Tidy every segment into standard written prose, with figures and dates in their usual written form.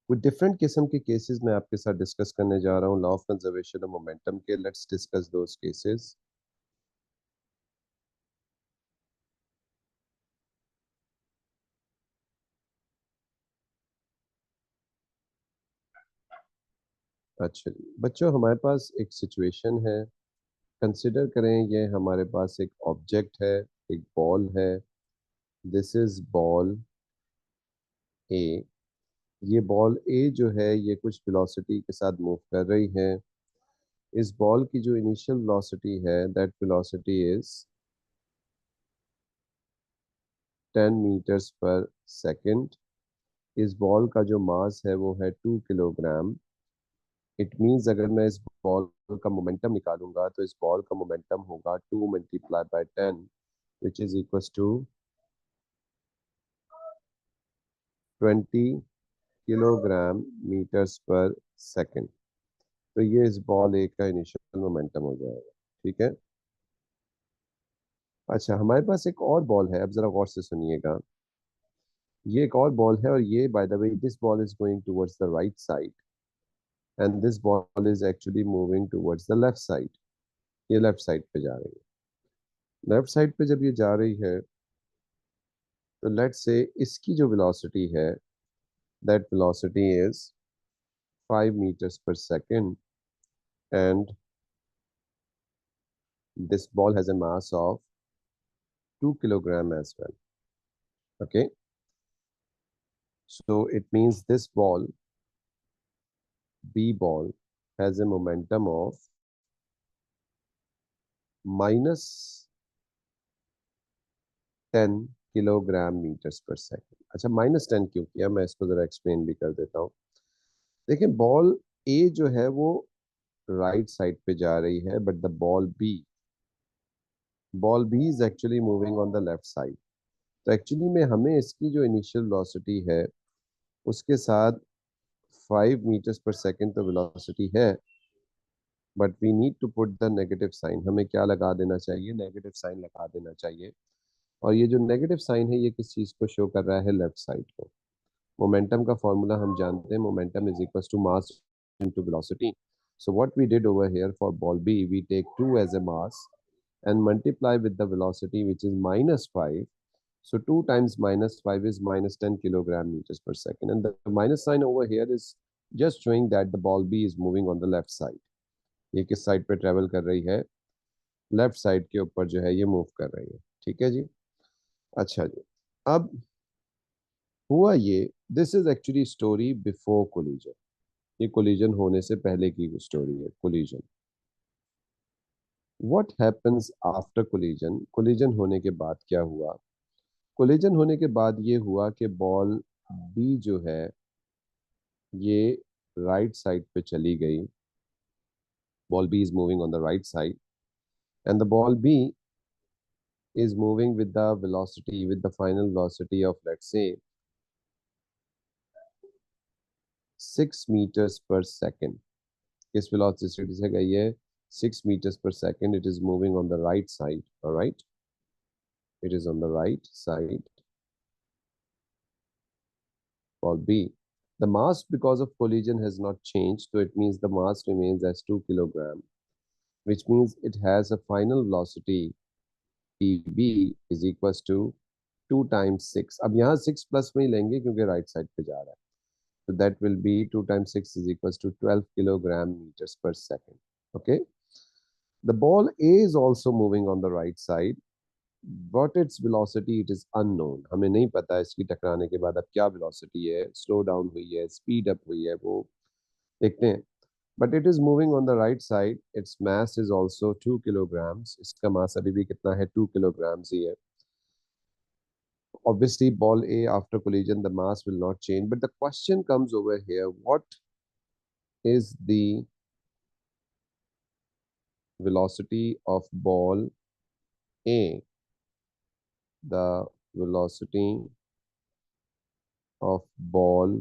कुछ डिफरेंट किस्म के केसेस मैं आपके साथ डिस्कस करने जा रहा हूँ law of conservation of momentum के। Let's discuss those cases. अच्छा जी बच्चों, हमारे पास एक सिचुएशन है। कंसिडर करें, ये हमारे पास एक ऑब्जेक्ट है, एक बॉल है। दिस इज बॉल ए। ये बॉल ए जो है ये कुछ वेलोसिटी के साथ मूव कर रही है। इस बॉल की जो इनिशियल वेलोसिटी है that velocity is 10 metres per second. इस बॉल का जो मास है वो है 2 किलोग्राम। इट मीन्स अगर मैं इस बॉल का मोमेंटम निकालूंगा तो इस बॉल का मोमेंटम होगा 2 × 10 which is equal to 20 kilogram meters per second. तो ये इस बॉल एक का इनिशियल मोमेंटम हो जाएगा। ठीक है। अच्छा, हमारे पास एक और बॉल है, अब जरा गौर से सुनिएगा। ये एक और बॉल है और ये by the way this ball is going towards the right side and this ball is actually moving towards the left side. ये लेफ्ट साइड पे जा रही है। लेफ्ट साइड पे जब ये जा रही है तो लेट्स से इसकी जो वेलोसिटी है that velocity is 5 meters per second and this ball has a mass of 2 kilogram as well. Okay, so it means this ball, B ball, has a momentum of -10 kilogram meters per second. अच्छा, -10 क्यों किया, मैं इसको जरा explain भी कर देता हूँ। देखिए, बॉल ए जो है वो राइट साइड पे जा रही है but the ball B is actually moving on the left side. तो एक्चुअली में हमें इसकी जो इनिशियल वेलोसिटी है उसके साथ 5 meters per second तो वेलोसिटी है, but we need to put the negative sign. हमें क्या लगा देना चाहिए? नेगेटिव साइन लगा देना चाहिए। और ये जो नेगेटिव साइन है ये किस चीज को शो कर रहा है? लेफ्ट साइड को। मोमेंटम का फॉर्मूला हम जानते हैं, momentum is equal to mass into velocity. So what we did over here for ball B, we take 2 as a mass and multiply with the velocity which is -5. So 2 times -5 is -10 kilogram meters per second. And the minus sign over here is just showing that the ball B is moving on the left side. ये किस side पे travel कर रही है? Left side के ऊपर जो है ये मूव कर रही है। ठीक है जी। अच्छा जी, अब हुआ ये, this is actually story before collision. ये कोलिजन होने से पहले की स्टोरी है, collision. What happens after collision? Collision होने के बाद क्या हुआ? कोलिजन होने के बाद ये हुआ कि बॉल बी जो है ये राइट साइड पे चली गई। Ball B is moving on the right side and the ball B is moving with the velocity, with the final velocity of, let's say, 6 meters per second. किस velocity से गई है? 6 meters per second. It is moving on the right side. All right, it is on the right side. Ball B. The mass because of collision has not changed, so it means the mass remains as 2 kilogram, which means it has a final velocity PB is equals to 2 times 6. अब यहाँ 6 plus में ही लेंगे क्योंकि right side पे जा रहा है। So that will be 2 times 6 is equals to 12 kilogram meters per second. Okay. The ball A is also moving on the right side, but its velocity it is unknown. हमें नहीं पता इसकी टकराने के बाद अब क्या velocity है, slow down हुई है, speed up हुई है, वो देखते हैं। But it is moving on the right side. Its mass is also 2 kilograms. इसका mass अभी भी कितना है? 2 kilograms ही है। Obviously, ball A after collision, the mass will not change. But the question comes over here: what is the velocity of ball A? The velocity of ball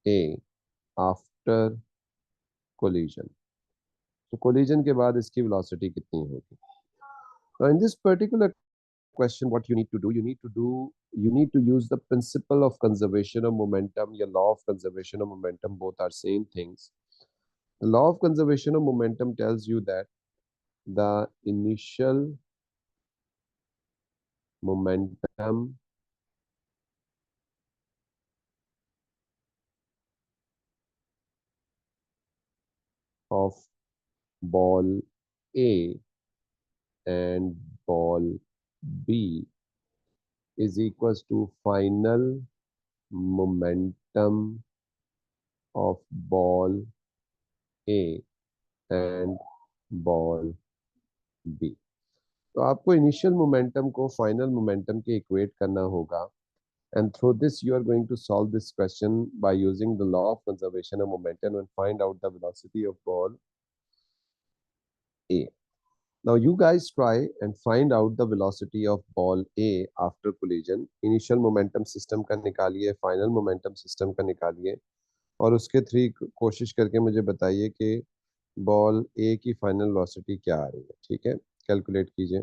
A after collision. So collision के बाद इसकी velocity कितनी होगी? Now in this particular question, what you need to do you need to use the principle of conservation of momentum. Your law of conservation of momentum, both are same things. The law of conservation of momentum tells you that the initial momentum of ball A and ball B is equals to final momentum of ball A and ball B. तो आपको initial momentum को final momentum के equate करना होगा, and through this you are going to solve this question by using the law of conservation of momentum and find out the velocity of ball A. Now you guys try and find out the velocity of ball A after collision. Initial momentum system का निकालिए, final momentum system का निकालिए, और उसके three कोशिश करके मुझे बताइए कि बॉल ए की फाइनल वेलोसिटी क्या आ रही है. ठीक है, कैलकुलेट कीजिए.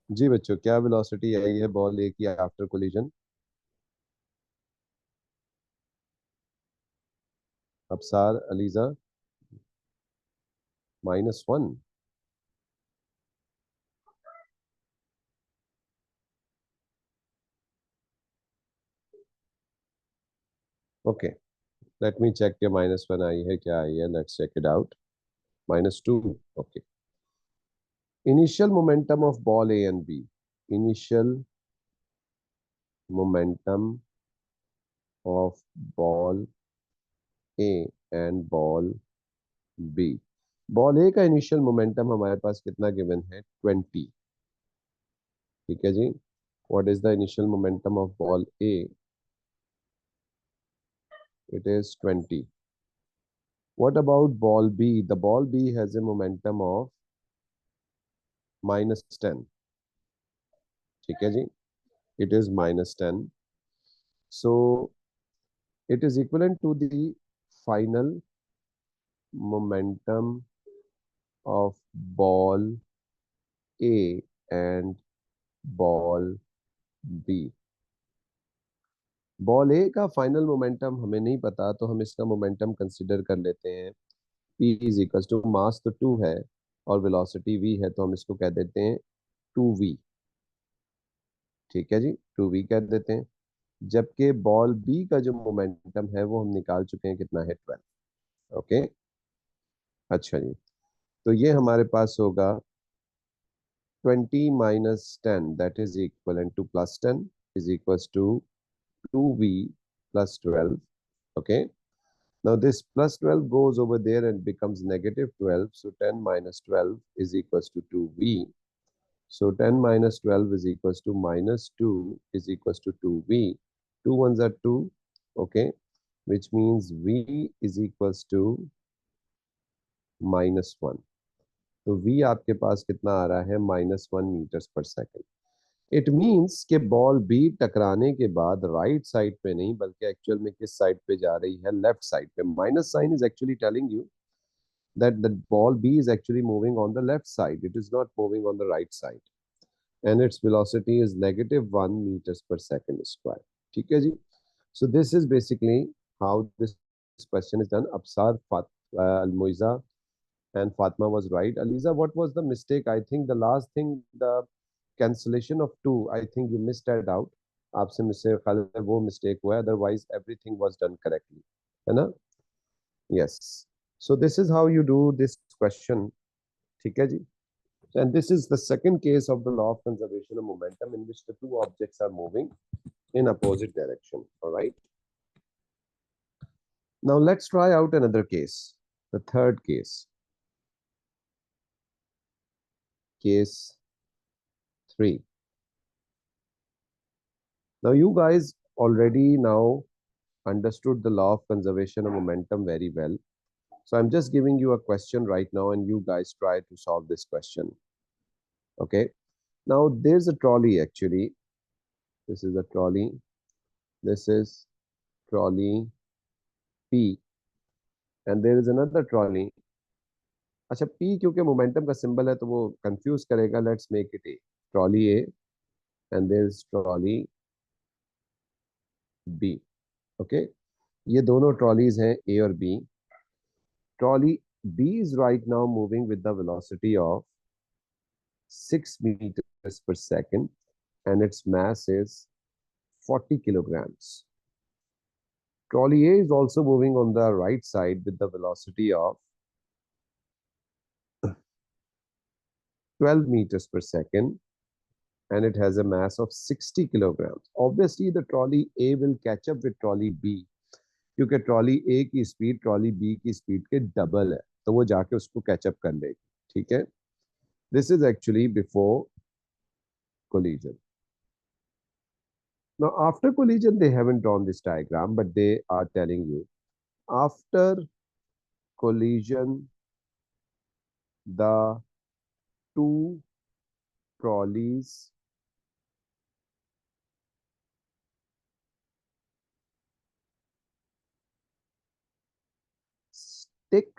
जी बच्चों, क्या वेलोसिटी आई है बॉल ए की after collision? Absar, Aliza. -1. Okay, let me check के -1 आई है क्या आई है. Let's check it out. -2. Okay. Initial momentum of ball A and B. Initial momentum of ball A and ball B. Ball A का initial momentum हमारे पास कितना गिवन है? 20. ठीक है जी. What is the initial momentum of ball A? It is 20. What about ball B? The ball B has a momentum of -10. ठीक है जी. It is -10. So it is equivalent to the final momentum of ball A and ball B. Ball A का final momentum हमें नहीं पता, तो हम इसका momentum consider कर लेते हैं. P इज इक्वल टू, मास तो 2 है और वेलोसिटी v है, तो हम इसको कह देते हैं 2v. ठीक है जी, 2v कह देते हैं. जबकि बॉल बी का जो मोमेंटम है वो हम निकाल चुके हैं, कितना है? 12. ओके. अच्छा जी, तो ये हमारे पास होगा 20 - 10, that is equal to +10 is equal to 2v +12. Okay. Now this +12 goes over there and becomes -12. So 10 - 12 is equals to 2v. So 10 - 12 is equals to -2 is equals to 2v. 2 ones are 2. Okay. Which means v is equals to -1। तो v आपके पास कितना आ रहा है, -1 metres पर second. It means कि ball B टकराने के बाद राइट साइड पे नहीं बल्कि एक्चुअल में किस साइड पे जा रही है, लेफ्ट साइड पे। Minus sign is actually telling you that the ball B is actually moving on the left side. It is not moving on the right side. And its velocity is -1 meters per second square. ठीक है जी. So this is basically how this question is done. Absar, Al-Muiza and Fatma was right. Aliza, what was the mistake? I think the last thing, the cancellation of two, I think you missed that out. आपसे मुझसे खाली वो mistake हुआ है, otherwise everything was done correctly. है ना? Yes. So this is how you do this question. ठीक है जी. And this is the second case of the law of conservation of momentum in which the two objects are moving in opposite direction. All right. Now let's try out another case. The third case. Case 3. Now you guys already now understood the law of conservation of momentum very well. So I'm just giving you a question right now and you guys try to solve this question. Okay. Now there's a trolley actually. This is a trolley. This is trolley P. And there is another trolley. अच्छा, P क्योंकि momentum का symbol है तो वो confuse करेगा. Let's make it A. Trolley A and there is trolley B. Okay, ये दोनों trolleys हैं ए और B. Trolley B is right now moving with the velocity of 6 meters per second and its mass is 40 kilograms. Trolley A is also moving on the right side with the velocity of 12 meters per second and it has a mass of 60 kilograms. Obviously, the trolley A will catch up with trolley B क्योंकि trolley ए की speed trolley B की speed के double है, तो वो जाके उसको catch up कर लेगी. ठीक है. This is actually before collision. Now, after collision, they haven't drawn this diagram, but they are telling you after collision, the two trolleys stick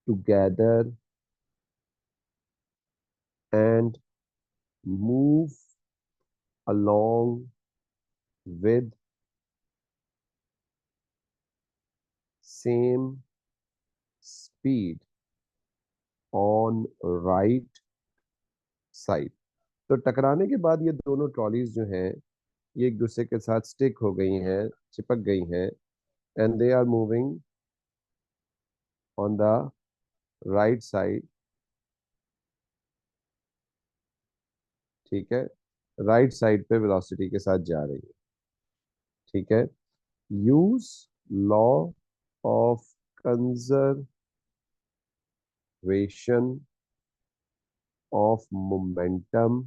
together and move along with same speed on right side. तो टकराने के बाद ये दोनों trolleys जो हैं ये एक दूसरे के साथ स्टिक हो गई हैं, चिपक गई हैं and they are moving on the right side. ठीक है, राइट साइड पे वेलोसिटी के साथ जा रही है. ठीक है. Use law of conservation of momentum,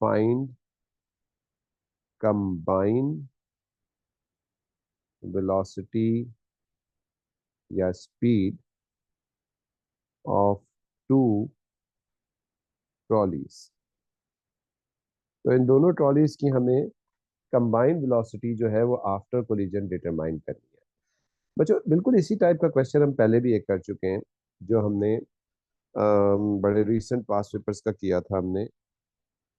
find combine velocity या स्पीड ऑफ टू ट्रॉलीज. तो इन दोनों ट्रॉलीज की हमें कंबाइंड वेलोसिटी जो है वो आफ्टर कोलिजन डिटरमाइन करनी है. बच्चों, बिल्कुल इसी टाइप का क्वेश्चन हम पहले भी एक कर चुके हैं, जो हमने बड़े रीसेंट पास पेपर्स का किया था. हमने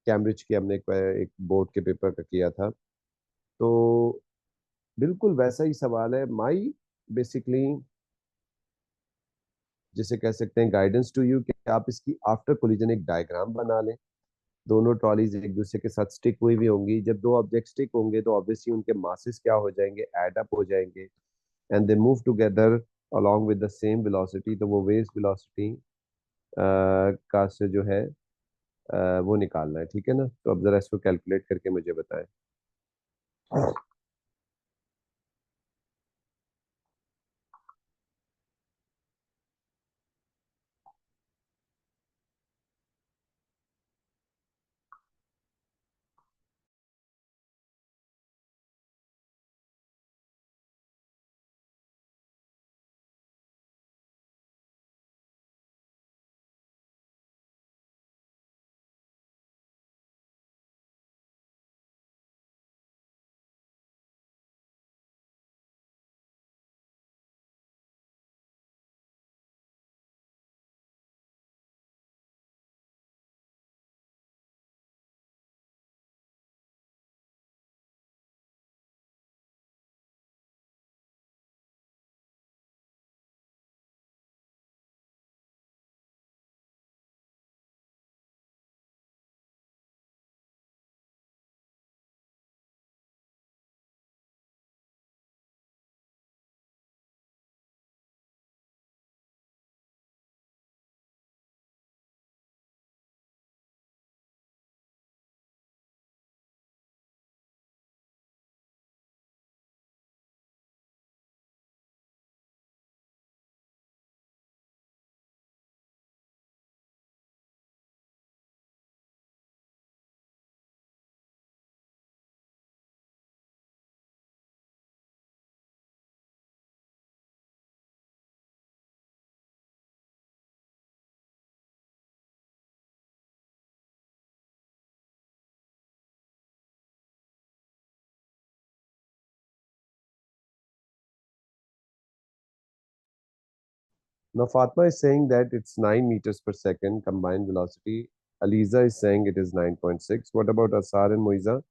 कैम्ब्रिज के हमने एक बोर्ड के पेपर का किया था. तो बिल्कुल वैसा ही सवाल है. माई बेसिकली जिसे कह सकते हैं गाइडेंस टू यू कि आप इसकी आफ्टर कोलिजन एक डायग्राम बना लें. दोनों ट्रॉलीज एक दूसरे के साथ स्टिक हुई भी होंगी. जब दो ऑब्जेक्ट स्टिक होंगे तो ऑब्वियसली उनके मासेस क्या हो जाएंगे, एड अप हो जाएंगे and they move together along with the same velocity. तो वो वेव वेलोसिटी का से जो है वो निकालना है. ठीक है ना. तो अब जरा इसको कैलकुलेट करके मुझे बताएं. Now Fatma is saying that it's 9 meters per second combined velocity. Aliza is saying it is 9.6. What about Asar and Moiza?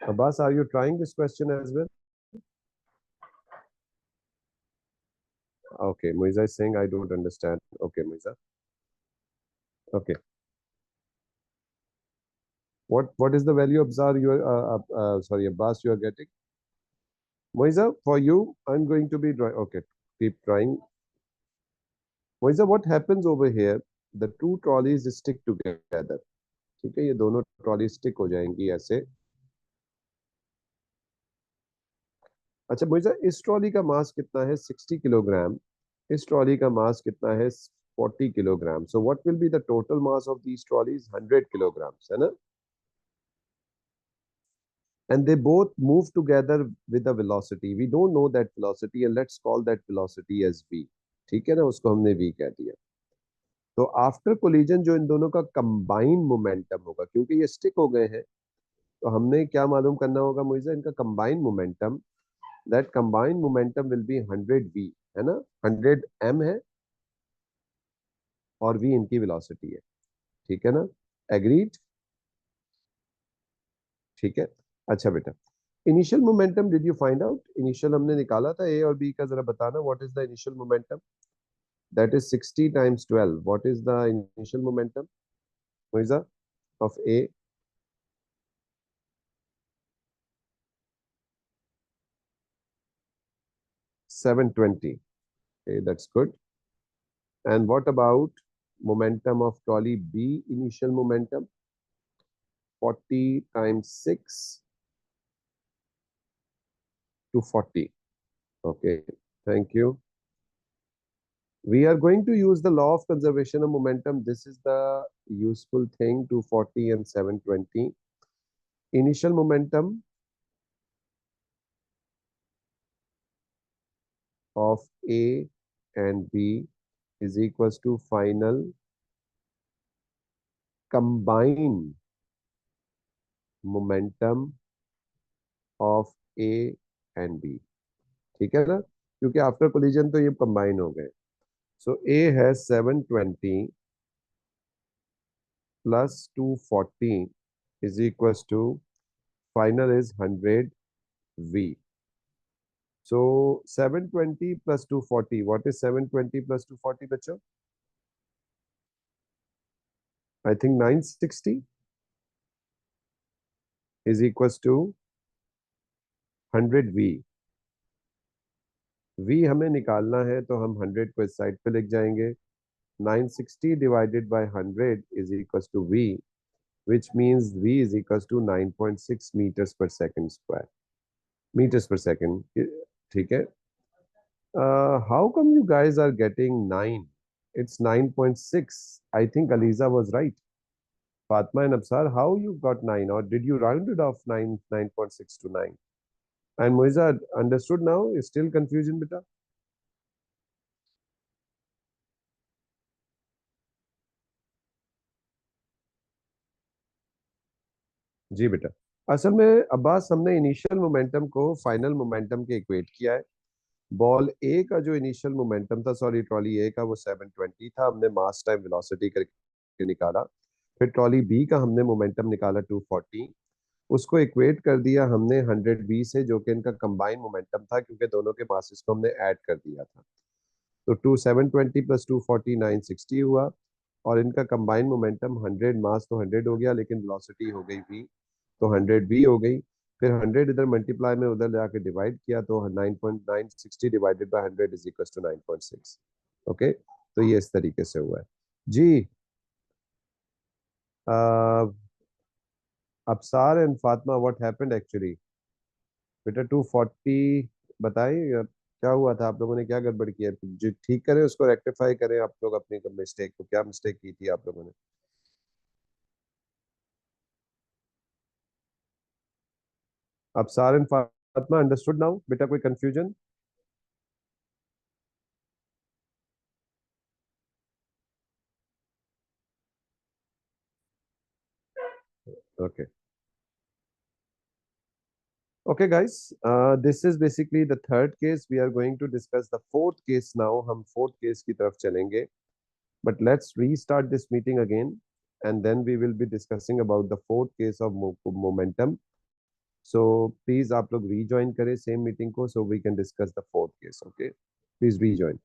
Abbas, are you trying this question as well? Okay, Moiza is saying I don't understand. Okay, Moiza. Okay. What is the value of Zar you are sorry, Abbas, you are getting? Moiza, for you, I'm going to be drawing. Okay, keep trying. Moiza, what happens over here? The two trolleys stick together. ठीक है, ये दोनों trolley stick हो जाएंगी ऐसे. अच्छा मोइजा, इस trolley का मास कितना है? 60 किलोग्राम. इस ट्रॉली का मास कितना है? 40 kilogram. So what will be the total mass of these trolleys? 100 kilograms, है ना? And they both move together with a velocity. We don't know that velocity, and let's call that velocity as v. ठीक है ना, उसको हमने v कह दिया. तो आफ्टर कोलिजन जो इन दोनों का कंबाइंड मोमेंटम होगा, क्योंकि ये स्टिक हो गए हैं, तो हमने क्या मालूम करना होगा मुझे? इनका combined momentum. That combined momentum will be 100 v, है ना? 100 m है और v इनकी वेलोसिटी है. ठीक है ना? एग्रीड? ठीक है. अच्छा बेटा, initial momentum did you find out? Initial हमने निकाला था ए और बी का, जरा बताना what is the initial momentum? That is 60 times 12. What is the initial momentum मोइजा of A? 720. Okay, that's good. And what about momentum of trolley B? Initial momentum 40 times 6 to 40. Okay, thank you. We are going to use the law of conservation of momentum. This is the useful thing. 240 and 720. Initial momentum of A and B is equals to final combined momentum of A and B. ठीक है ना? क्योंकि after collision तो ये combine हो गए. So A has 720 plus 240 is equals to final is 100 V. So 720 plus 240. What is 720 plus 240, बच्चों? I think 960 is equals to 100 V. V हमें निकालना है तो हम 100 को इस साइड पे लिख जाएंगे. 960 divided by 100 is equals to V, which means V is equals to 9.6 meters per second square. Meters per second. ठीक है. How come you guys are getting 9? It's 9.6. I think Aliza was right. Fatma and Absar, how you got 9? Or did you round it off 9.6 to 9? And Moiza, understood now? Is still confusion, beta? जी बेटा. असल में अब्बास, हमने initial momentum को final momentum के equate किया है. Ball A का जो इनिशियल मोमेंटम था, सॉरी ट्रॉली ए का, वो 720 था. हमने मास टाइम वेलोसिटी करके निकाला. फिर ट्रॉली बी का हमने मोमेंटम निकाला 240. उसको इक्वेट कर दिया हमने 100 बी से, जो कि इनका कंबाइन मोमेंटम था, क्योंकि दोनों के मासेस को हमने ऐड कर दिया था. तो 720 प्लस 240 960 हुआ. और इनका कंबाइन मोमेंटम 100, मास तो 100 हो गया, लेकिन वेलोसिटी हो गई v, तो 100 v हो गई. फिर 100 इधर मल्टीप्लाई में उधर जाके डिवाइड किया, तो 9.960 divided by 100 is equal to 9.6. Okay, तो ये इस तरीके से हुआ है जी. Absar and Fatima, what happened actually? बेटा 240 बताएं, क्या हुआ था? आप लोगों ने क्या गड़बड़ किया? जो ठीक करें उसको रेक्टिफाई करें आप लोग अपनी मिस्टेक को. क्या मिस्टेक की थी आप लोगों ने? अबसार एंड फातिमा, अंडरस्टूड नाउ बेटा? कोई confusion? Okay. Okay, guys. This is basically the third case. We are going to discuss the fourth case now. हम fourth case की तरफ चलेंगे. But let's restart this meeting again, and then we will be discussing about the fourth case of momentum. So please आप लोग rejoin करें same meeting को, so we can discuss the fourth case. Okay, please rejoin.